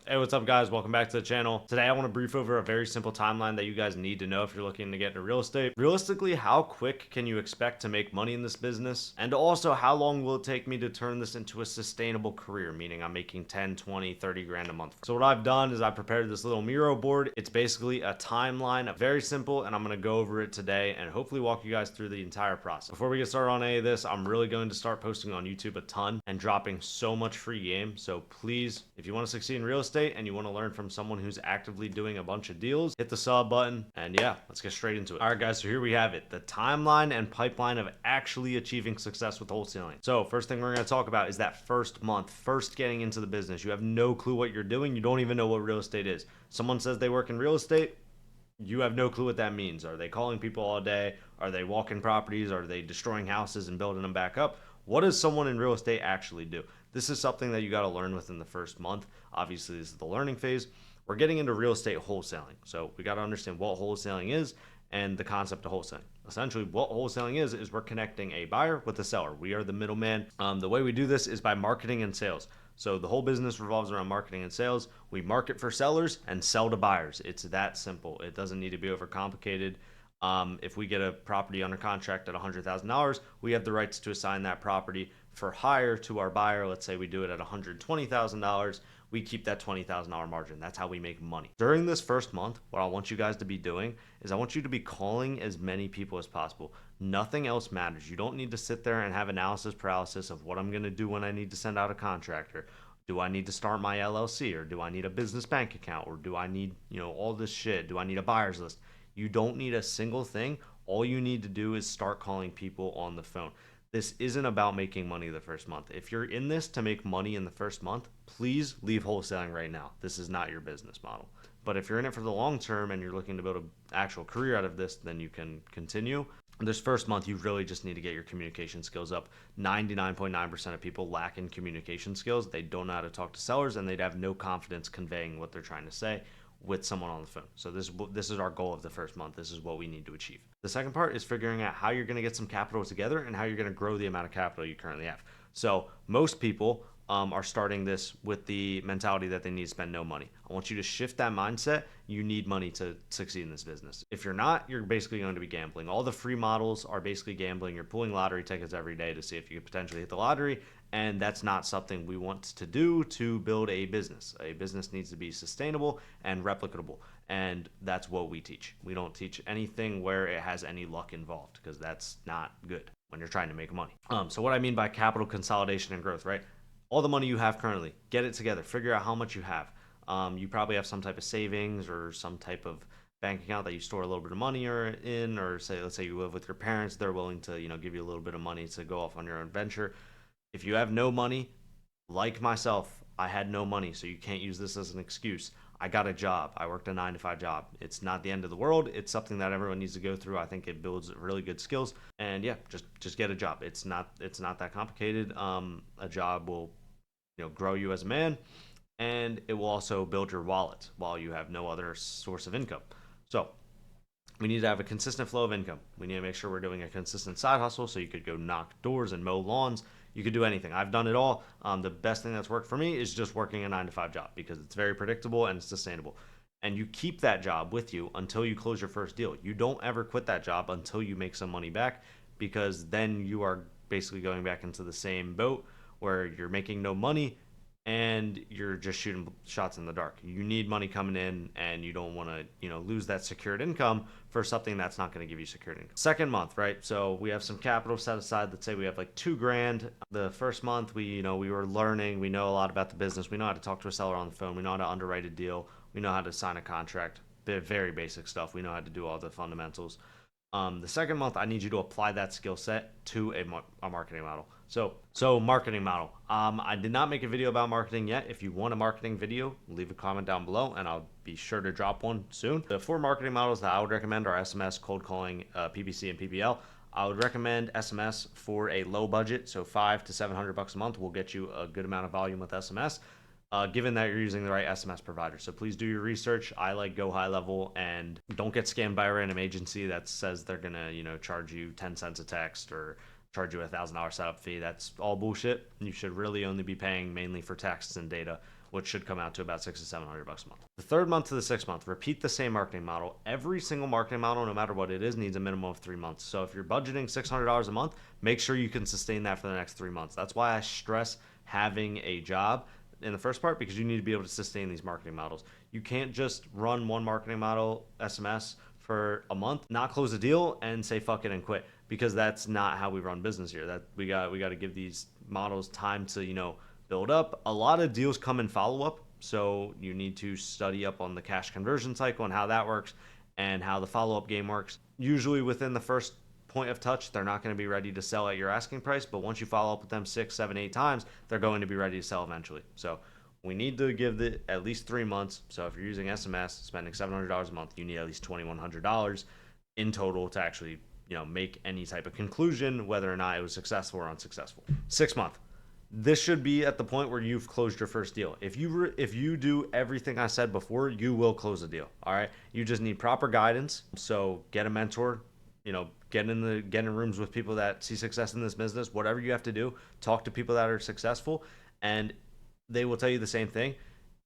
Hey, what's up, guys? Welcome back to the channel. Today, I want to brief over a very simple timeline that you guys need to know if you're looking to get into real estate. Realistically, how quick can you expect to make money in this business? And also, how long will it take me to turn this into a sustainable career, meaning I'm making 10, 20, 30 grand a month? So what I've done is I prepared this little Miro board. It's basically a timeline, very simple, and I'm going to go over it today and hopefully walk you guys through the entire process. Before we get started on any of this, I'm really going to start posting on YouTube a ton and dropping so much free game. So please, if you want to succeed in real estate, and you want to learn from someone who's actively doing a bunch of deals, hit the sub button. And yeah, let's get straight into it. All right, guys, so here we have it, the timeline and pipeline of actually achieving success with wholesaling. So first thing we're going to talk about is that first month, first getting into the business. You have no clue what you're doing. You don't even know what real estate is. Someone says they work in real estate, you have no clue what that means. Are they calling people all day? Are they walking properties? Are they destroying houses and building them back up? What does someone in real estate actually do? This is something that you got to learn within the first month. Obviously, this is the learning phase. We're getting into real estate wholesaling. So we got to understand what wholesaling is and the concept of wholesaling. Essentially, what wholesaling is we're connecting a buyer with a seller. We are the middleman. The way we do this is by marketing and sales. So the whole business revolves around marketing and sales. We market for sellers and sell to buyers. It's that simple. It doesn't need to be overcomplicated. If we get a property under contract at $100,000, we have the rights to assign that property for hire to our buyer. Let's say we do it at $120,000. We keep that $20,000 margin. That's how we make money. During this first month, what I want you guys to be doing is I want you to be calling as many people as possible. Nothing else matters. You don't need to sit there and have analysis paralysis of what I'm going to do when I need to send out a contractor. Do I need to start my LLC, or do I need a business bank account, or do I need, all this shit? Do I need a buyer's list? You don't need a single thing. All you need to do is start calling people on the phone. This isn't about making money the first month. If you're in this to make money in the first month, please leave wholesaling right now. This is not your business model. But if you're in it for the long term and you're looking to build an actual career out of this, then you can continue. This first month, you really just need to get your communication skills up. 99.9% of people lack in communication skills. They don't know how to talk to sellers, and they'd have no confidence conveying what they're trying to say with someone on the phone. So this is our goal of the first month. This is what we need to achieve. The second part is figuring out how you're going to get some capital together and how you're going to grow the amount of capital you currently have. So most people are starting this with the mentality that they need to spend no money. I want you to shift that mindset. You need money to succeed in this business. If you're not, you're basically going to be gambling. All the free models are basically gambling. You're pulling lottery tickets every day to see if you could potentially hit the lottery, and that's not something we want to do to build a business. A business needs to be sustainable and replicable, and that's what we teach. We don't teach anything where it has any luck involved, because that's not good when you're trying to make money. So what I mean by capital consolidation and growth, right? All the money you have currently, get it together. Figure out how much you have. You probably have some type of savings or some type of bank account that you store a little bit of money in, or let's say you live with your parents. They're willing to, give you a little bit of money to go off on your own venture. If you have no money, like myself, I had no money, so you can't use this as an excuse. I got a job. I worked a 9-to-5 job. It's not the end of the world. It's something that everyone needs to go through. I think it builds really good skills. And yeah, just get a job. It's not that complicated. A job will, grow you as a man, and it will also build your wallet while you have no other source of income. So we need to have a consistent flow of income. We need to make sure we're doing a consistent side hustle, so you could go knock doors and mow lawns. You could do anything. I've done it all. The best thing that's worked for me is just working a 9-to-5 job, because it's very predictable and it's sustainable. And you keep that job with you until you close your first deal. You don't ever quit that job until you make some money back, because then you are basically going back into the same boat where you're making no money and you're just shooting shots in the dark. You need money coming in, and you don't want to, lose that secured income for something that's not going to give you secured income. Second month, right? So we have some capital set aside. Let's say we have like $2,000. The first month, we were learning. We know a lot about the business. We know how to talk to a seller on the phone. We know how to underwrite a deal. We know how to sign a contract. Very basic stuff. We know how to do all the fundamentals. The second month, I need you to apply that skill set to a marketing model. So marketing model. I did not make a video about marketing yet. If you want a marketing video, leave a comment down below, and I'll be sure to drop one soon. The 4 marketing models that I would recommend are SMS, cold calling, PPC, and PPL. I would recommend SMS for a low budget, so $500 to $700 a month will get you a good amount of volume with SMS. Given that you're using the right SMS provider. So please do your research. I like go high level, and don't get scammed by a random agency that says they're gonna, charge you 10 cents a text or charge you $1,000 setup fee. That's all bullshit. You should really only be paying mainly for texts and data which should come out to about $600 to $700 a month. The third month to the sixth month, repeat the same marketing model. Every single marketing model, no matter what it is, needs a minimum of 3 months. So if you're budgeting $600 a month, make sure you can sustain that for the next 3 months. That's why I stress having a job in the first part, because you need to be able to sustain these marketing models. You can't just run one marketing model, SMS, for a month, not close a deal, and say fuck it and quit, because that's not how we run business here. That we got to give these models time to build up. A lot of deals come in follow up, so you need to study up on the cash conversion cycle and how that works and how the follow up game works. Usually within the first point of touch, they're not going to be ready to sell at your asking price, but once you follow up with them 6, 7, 8 times, they're going to be ready to sell eventually. So we need to give it at least 3 months. So if you're using SMS, spending $700 a month, you need at least $2,100 in total to actually make any type of conclusion whether or not it was successful or unsuccessful. 6 month. This should be at the point where you've closed your first deal. If you do everything I said before, you will close a deal. All right. You just need proper guidance. So get a mentor. Get in rooms with people that see success in this business. Whatever you have to do, talk to people that are successful, and they will tell you the same thing.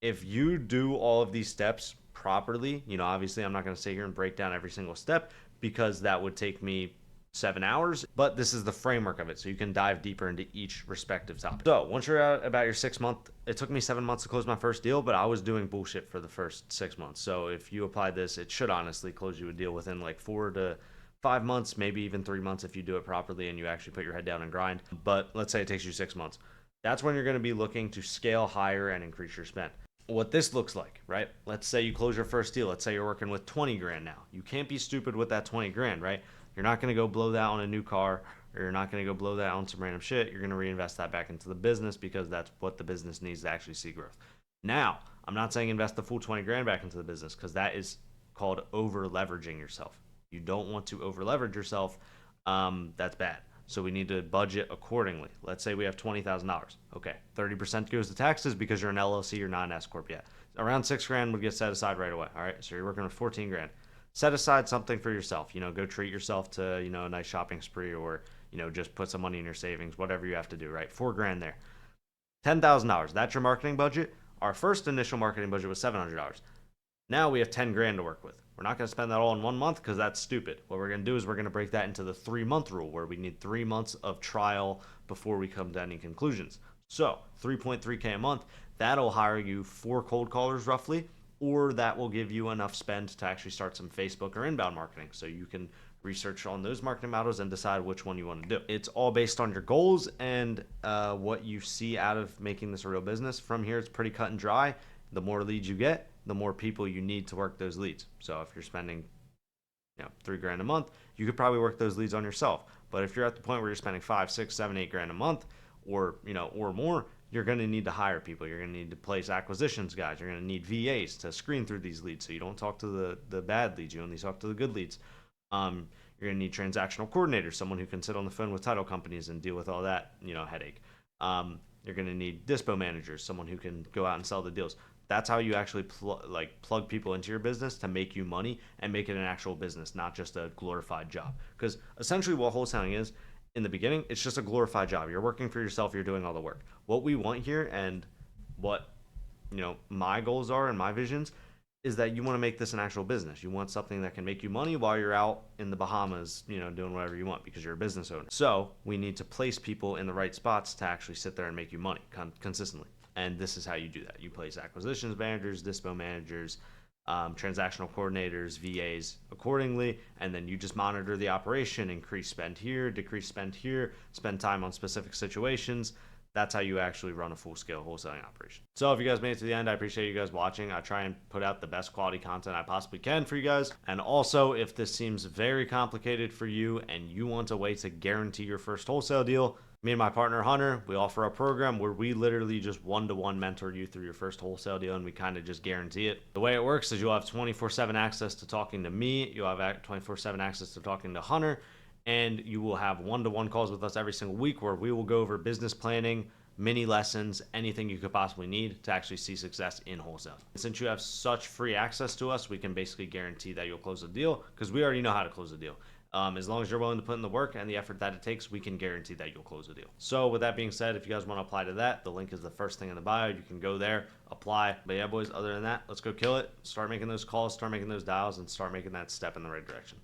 If you do all of these steps properly, obviously I'm not going to sit here and break down every single step because that would take me 7 hours, but this is the framework of it, so you can dive deeper into each respective topic. So once you're out about your 6 month, it took me 7 months to close my first deal, but I was doing bullshit for the first 6 months. So if you apply this, it should honestly close you a deal within like 4 to 5 months, maybe even 3 months if you do it properly and you actually put your head down and grind. But let's say it takes you 6 months. That's when you're going to be looking to scale higher and increase your spend. What this looks like, right? Let's say you close your first deal. Let's say you're working with 20 grand now. You can't be stupid with that 20 grand, right? You're not going to go blow that on a new car, or you're not going to go blow that on some random shit. You're going to reinvest that back into the business because that's what the business needs to actually see growth. Now, I'm not saying invest the full 20 grand back into the business, because that is called over leveraging yourself. You don't want to over leverage yourself. That's bad. So we need to budget accordingly. Let's say we have $20,000. Okay, 30% goes to taxes because you're an LLC, you're not an S corp yet. Around 6 grand would get set aside right away. All right, so you're working with 14 grand. Set aside something for yourself. Go treat yourself to a nice shopping spree, or just put some money in your savings. Whatever you have to do. Right, 4 grand there. $10,000. That's your marketing budget. Our first initial marketing budget was $700. Now we have 10 grand to work with. We're not going to spend that all in 1 month because that's stupid. What we're going to do is we're going to break that into the 3-month rule, where we need 3 months of trial before we come to any conclusions. So 3.3K a month, that'll hire you 4 cold callers roughly, or that will give you enough spend to actually start some Facebook or inbound marketing. So you can research on those marketing models and decide which one you want to do. It's all based on your goals and what you see out of making this a real business. From here, it's pretty cut and dry. The more leads you get, the more people you need to work those leads. So if you're spending, $3 grand a month, you could probably work those leads on yourself. But if you're at the point where you're spending 5, 6, 7, 8 grand a month, or more, you're going to need to hire people. You're going to need to place acquisitions guys. You're going to need VAs to screen through these leads, so you don't talk to the bad leads. You only talk to the good leads. You're going to need transactional coordinators, someone who can sit on the phone with title companies and deal with all that headache. You're going to need dispo managers, someone who can go out and sell the deals. That's how you actually plug people into your business to make you money and make it an actual business, not just a glorified job. Because essentially what wholesaling is, in the beginning, it's just a glorified job. You're working for yourself. You're doing all the work. What we want here, and what my goals are and my visions, is that you want to make this an actual business. You want something that can make you money while you're out in the Bahamas, doing whatever you want, because you're a business owner. So we need to place people in the right spots to actually sit there and make you money consistently. And this is how you do that. You place acquisitions managers, dispo managers, transactional coordinators, VAs accordingly, and then you just monitor the operation, increase spend here, decrease spend here, spend time on specific situations. That's how you actually run a full-scale wholesaling operation. So if you guys made it to the end, I appreciate you guys watching. I try and put out the best quality content I possibly can for you guys. And also, if this seems very complicated for you and you want a way to guarantee your first wholesale deal, me and my partner Hunter, we offer a program where we literally just one-to-one mentor you through your first wholesale deal, and we kind of just guarantee it. The way it works is you'll have 24/7 access to talking to me, you'll have 24/7 access to talking to Hunter, and you will have one-to-one calls with us every single week where we will go over business planning, mini lessons, anything you could possibly need to actually see success in wholesaling. Since you have such free access to us, we can basically guarantee that you'll close a deal, because we already know how to close a deal. As long as you're willing to put in the work and the effort that it takes, we can guarantee that you'll close a deal. So with that being said, if you guys want to apply to that, the link is the first thing in the bio. You can go there, apply. But yeah, boys, other than that, let's go kill it. Start making those calls, start making those dials, and start making that step in the right direction.